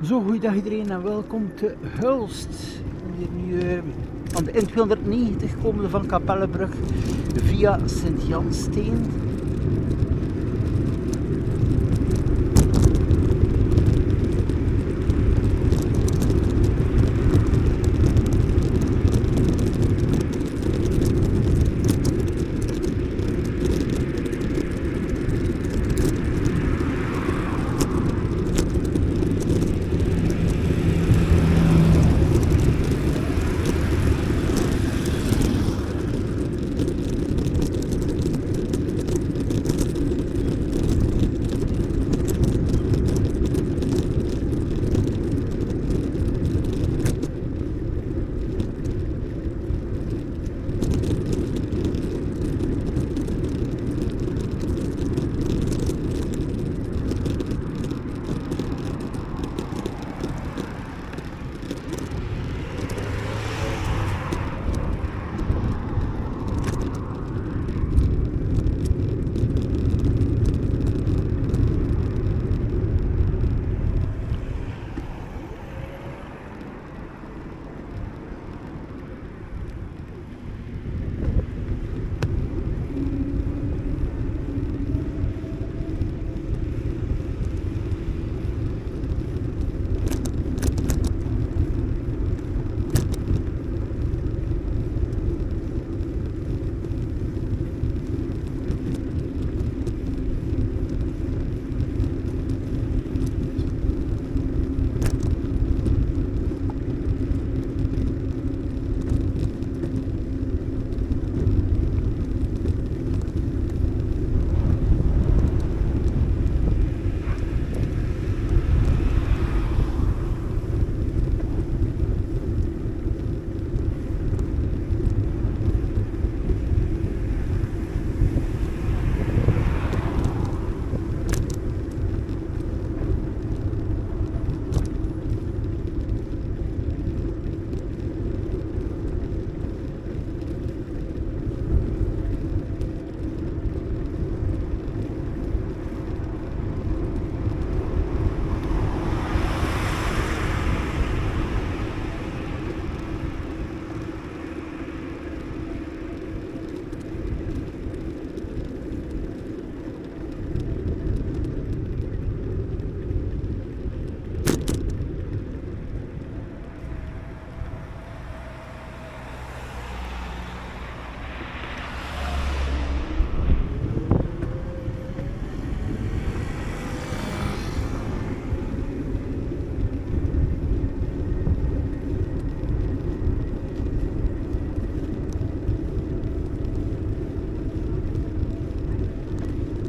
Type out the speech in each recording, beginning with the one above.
Zo, goeiedag iedereen en welkom te Hulst. Ik ben hier nu aan de N290 komende van Kapellebrug via Sint-Jansteen.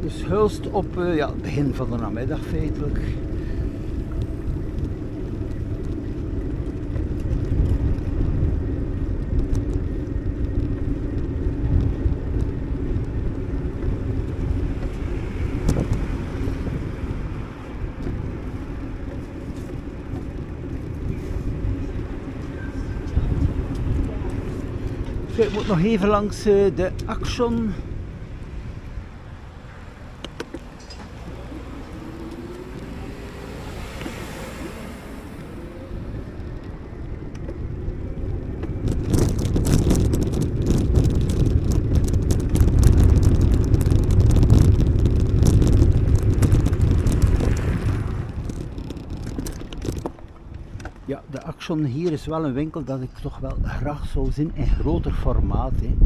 Dus Hulst op het begin van de namiddag feitelijk. Ik moet nog even langs de Action. Ja, de Action hier is wel een winkel dat ik toch wel graag zou zien in groter formaat. Hè.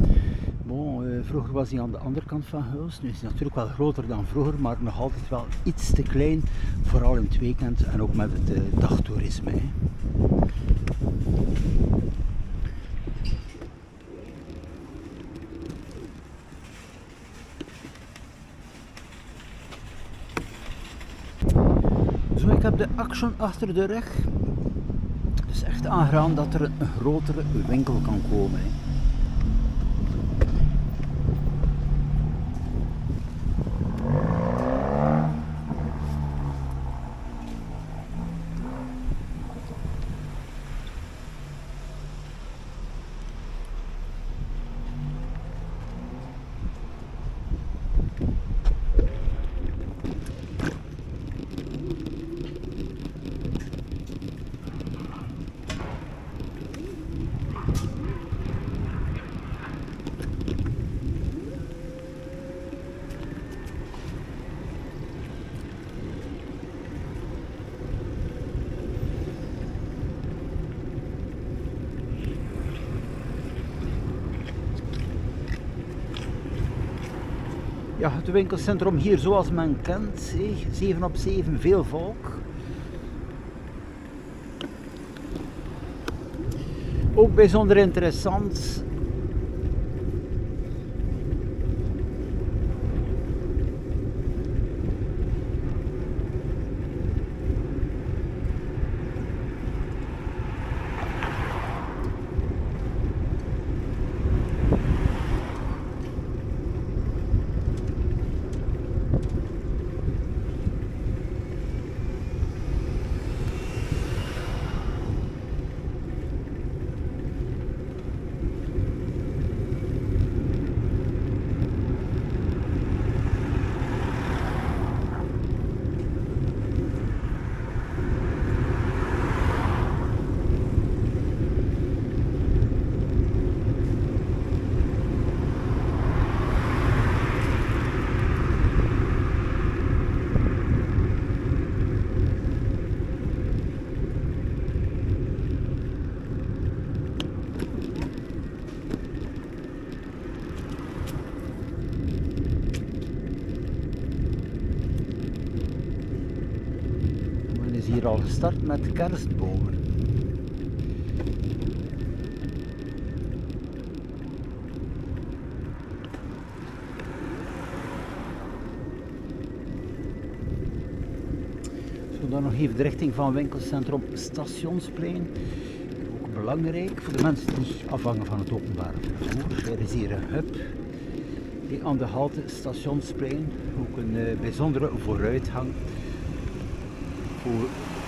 Bon, vroeger was hij aan de andere kant van Hulst. Nu is hij natuurlijk wel groter dan vroeger, maar nog altijd wel iets te klein. Vooral in het weekend en ook met het dagtoerisme. Hè. Zo, ik heb de Action achter de rug. Het is echt aangeraden dat er een grotere winkel kan komen. Hè. Ja, het winkelcentrum hier zoals men kent, 7 op 7, veel volk. Ook bijzonder interessant. Hier al gestart met kerstbomen. Zo dan nog even de richting van winkelcentrum Stationsplein. Ook belangrijk voor de mensen die afhangen van het openbare vervoer. Er is hier een hub aan de halte Stationsplein. Ook een bijzondere vooruitgang.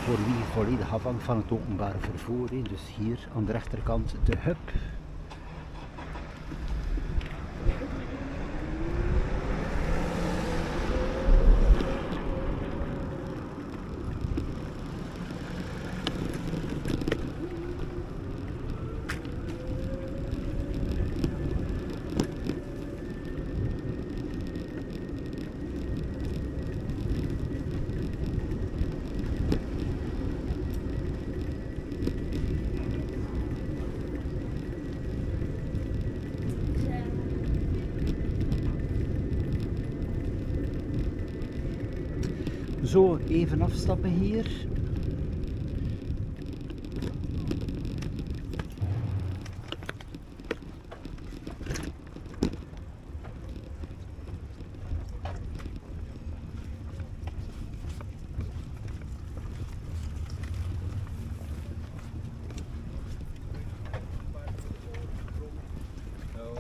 Voor wie volledig afhangt van het openbare vervoer. Dus hier aan de rechterkant de hub. Zo even afstappen hier.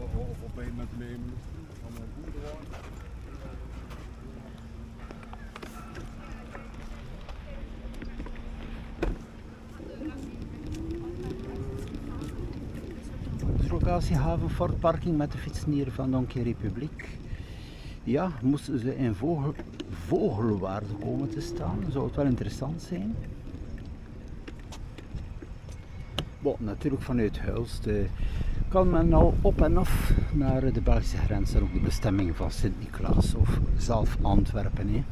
Of op een moment nemen van een boerderij. Locatie Havenfort parking met de fietsnier van Donkey Republiek. Ja, moesten ze in vogelwaarde komen te staan, zou het wel interessant zijn. Bon, natuurlijk vanuit Hulst kan men al op en af naar de Belgische grens en ook de bestemming van Sint-Niklaas of zelf Antwerpen. Hè.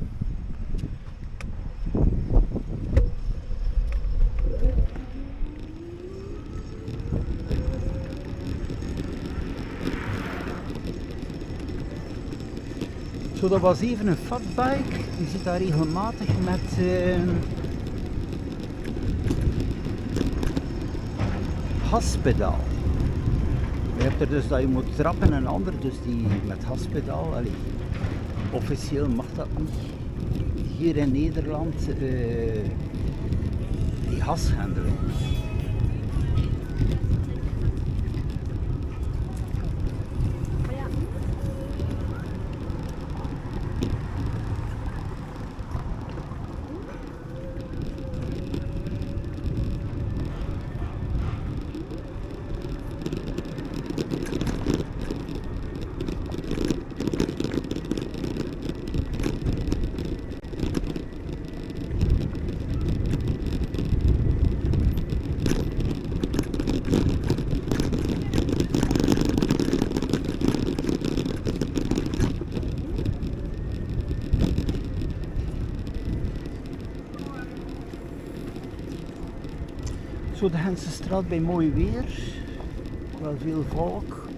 Zo, dat was even een fatbike. Je ziet daar regelmatig met gaspedaal. Je hebt er dus dat je moet trappen en een ander dus die met gaspedaal. Allee, officieel mag dat niet. Hier in Nederland die gashendelen. Zo de Gentse straat bij mooi weer, wel veel volk.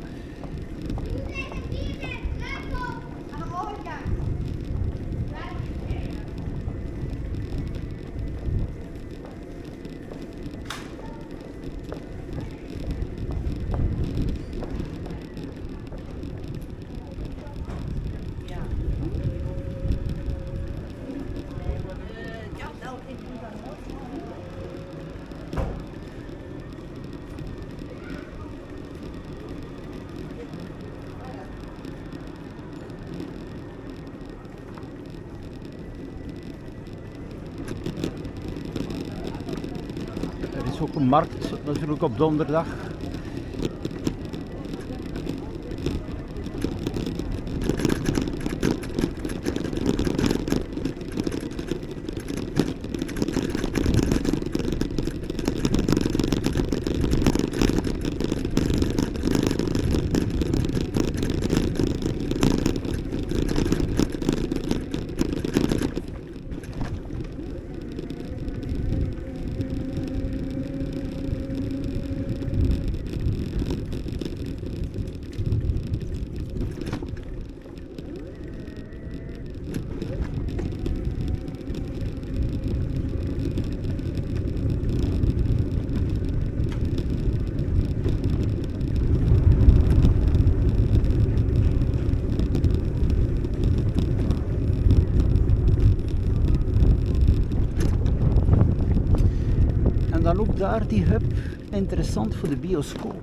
Er is ook een markt, natuurlijk op donderdag. En dan ook daar die hub, interessant voor de bioscoop.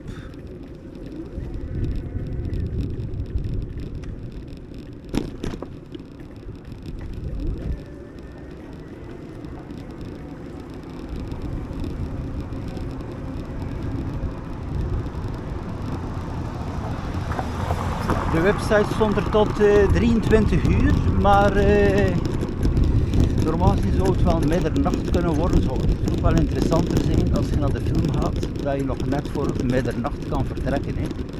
De website stond er tot 23 uur, maar normaal gezien zou het wel middernacht kunnen worden. Zou het ook wel interessanter zijn als je naar de film gaat, dat je nog net voor middernacht kan vertrekken. Hè.